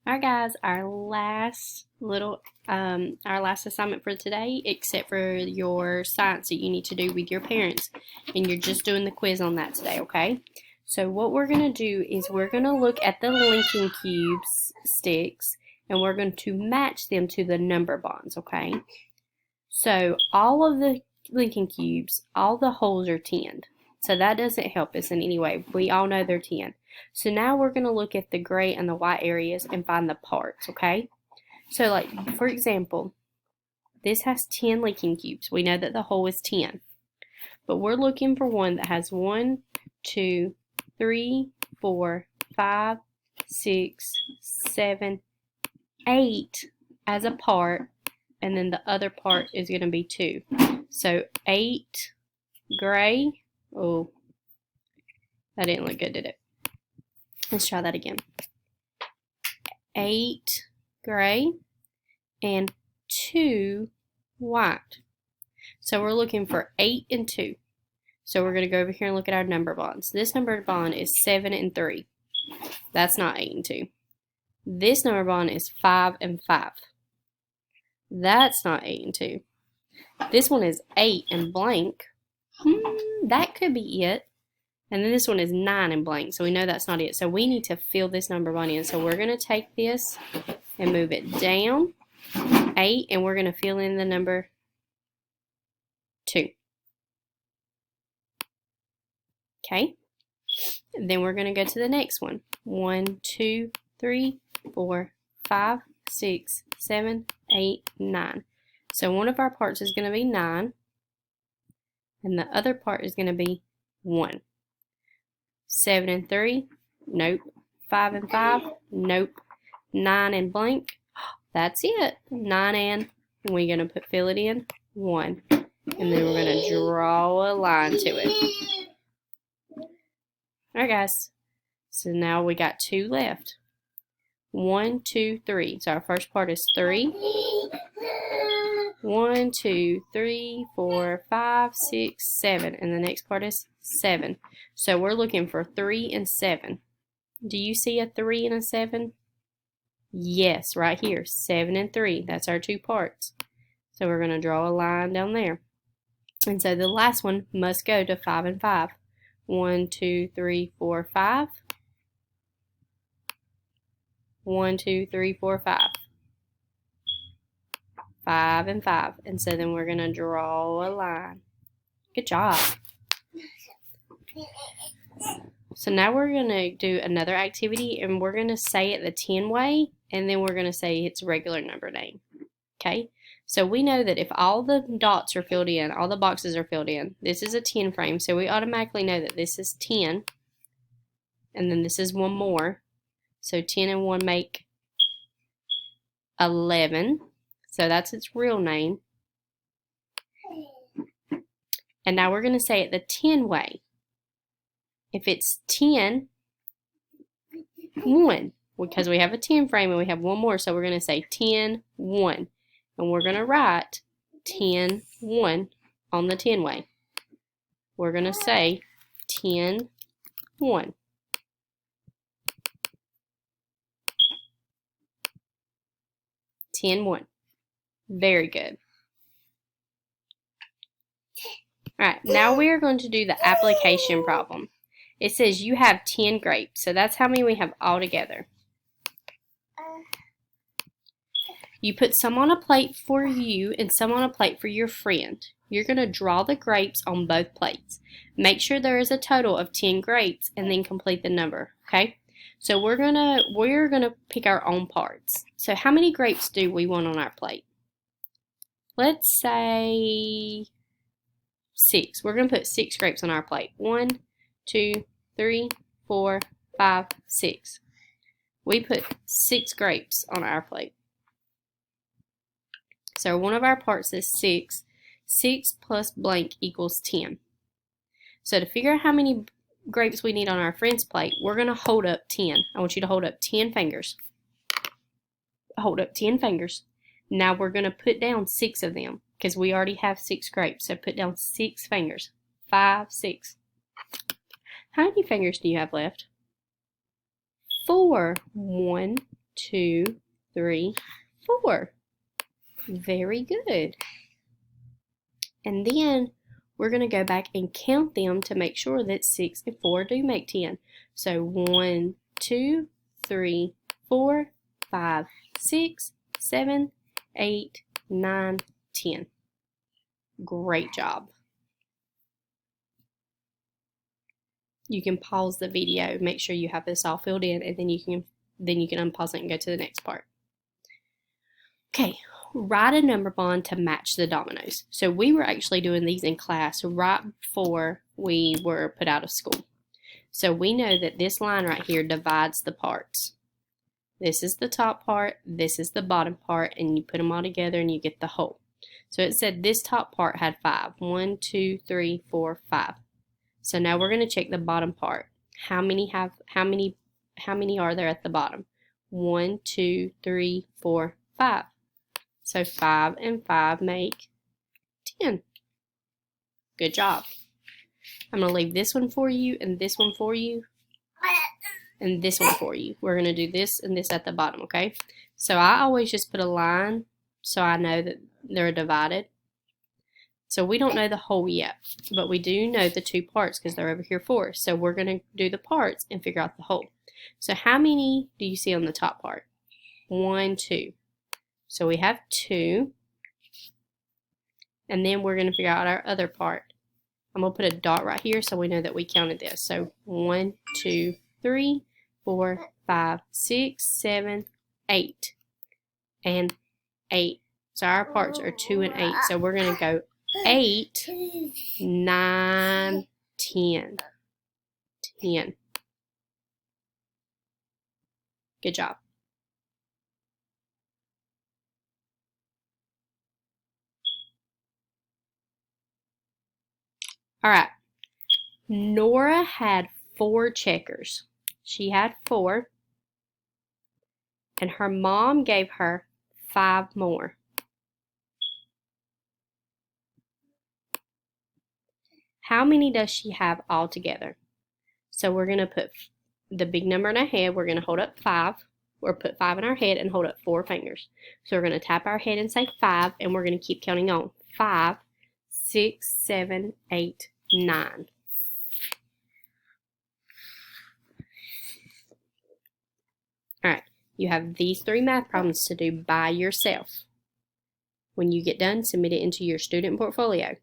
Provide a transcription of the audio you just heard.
Alright guys, our last assignment for today, except for your science that you need to do with your parents, and you're just doing the quiz on that today, okay? So what we're going to do is we're going to look at the linking cubes sticks, and we're going to match them to the number bonds, okay? So all of the linking cubes, all the holes are 10. So that doesn't help us in any way. We all know they're 10. So now we're going to look at the gray and the white areas and find the parts, okay? So like, for example, this has 10 linking cubes. We know that the hole is 10. But we're looking for one that has 1, 2, 3, 4, 5, 6, 7, 8 as a part, and then the other part is going to be 2. So 8 gray. Oh, that didn't look good, did it? Let's try that again. 8 gray and 2 white. So we're looking for 8 and 2. So we're going to go over here and look at our number bonds. This number bond is 7 and 3. That's not 8 and 2. This number bond is 5 and 5. That's not 8 and 2. This one is 8 and blank. That could be it. And then this one is 9 and blank, so we know that's not it. So we need to fill this number bond in. So we're going to take this and move it down 8, and we're going to fill in the number 2. Okay? And then we're going to go to the next one. 1, 2, 3, 4, 5, 6, 7, 8, 9. So one of our parts is going to be 9, and the other part is going to be 1. 7 and 3, nope. 5 and 5, nope. 9 and blank, that's it. 9 and, we're going to fill it in, 1. And then we're going to draw a line to it. Alright guys, so now we got 2 left. 1, 2, 3. So our first part is 3. 1, 2, 3, 4, 5, 6, 7. And the next part is 7. So we're looking for 3 and 7. Do you see a 3 and a 7? Yes, right here. 7 and 3. That's our 2 parts. So we're going to draw a line down there. And so the last one must go to 5 and 5. 1, 2, 3, 4, 5. 1, 2, 3, 4, 5. 5 and 5. And so then we're going to draw a line. Good job. So now we're going to do another activity, and we're going to say it the 10 way, and then we're going to say its regular number name. Okay? So we know that if all the dots are filled in, all the boxes are filled in, this is a 10 frame, so we automatically know that this is 10, and then this is one more. So 10 and 1 make 11. So that's its real name. And now we're going to say it the 10 way. If it's 10, 1, because we have a 10 frame and we have one more, so we're going to say 10, 1. And we're going to write 10, 1 on the 10 way. We're going to say 10, 1. Very good. Alright, now we are going to do the application problem. It says you have 10 grapes, so that's how many we have all together. You put some on a plate for you and some on a plate for your friend. You're going to draw the grapes on both plates. Make sure there is a total of 10 grapes and then complete the number, okay? So we're gonna pick our own parts. So how many grapes do we want on our plate? Let's say 6. We're going to put 6 grapes on our plate. 1, 2, 3, 4, 5, 6. We put 6 grapes on our plate. So one of our parts is 6. 6 plus blank equals 10. So to figure out how many grapes we need on our friend's plate, we're going to hold up 10. I want you to hold up 10 fingers. Hold up 10 fingers. Now we're going to put down 6 of them because we already have 6 grapes. So put down 6 fingers. 5, 6. How many fingers do you have left? 4. 1, 2, 3, 4. Very good. And then we're going to go back and count them to make sure that 6 and 4 do make 10. So 1, 2, 3, 4, 5, 6, 7, 8, 9, 10. Great job. You can pause the video, make sure you have this all filled in, and then you can unpause it and go to the next part. Okay, write a number bond to match the dominoes. So we were actually doing these in class right before we were put out of school. So we know that this line right here divides the parts. This is the top part, this is the bottom part, and you put them all together and you get the whole. So it said this top part had 5. 1, 2, 3, 4, 5. So now we're going to check the bottom part. How many are there at the bottom? 1, 2, 3, 4, 5. So 5 and 5 make 10. Good job. I'm going to leave this one for you, and this one for you, and this one for you. We're going to do this and this at the bottom, okay? So I always just put a line so I know that they're divided. So we don't know the whole yet, but we do know the two parts because they're over here for us. So we're going to do the parts and figure out the whole. So how many do you see on the top part? 1, 2. So we have 2. And then we're going to figure out our other part. I'm going to put a dot right here so we know that we counted this. So 1, 2, 3, 4, 5, 6, 7, 8. And 8. So our parts are 2 and 8. So we're going to go 8, 9, 10. 10. Good job. All right. Nora had 4 checkers. She had 4. And her mom gave her 5 more. How many does she have altogether? So we're going to put the big number in our head. We're going to hold up 5, or put 5 in our head and hold up 4 fingers. So we're going to tap our head and say 5, and we're going to keep counting on. 5, 6, 7, 8, 9. All right, you have these 3 math problems to do by yourself. When you get done, submit it into your student portfolio.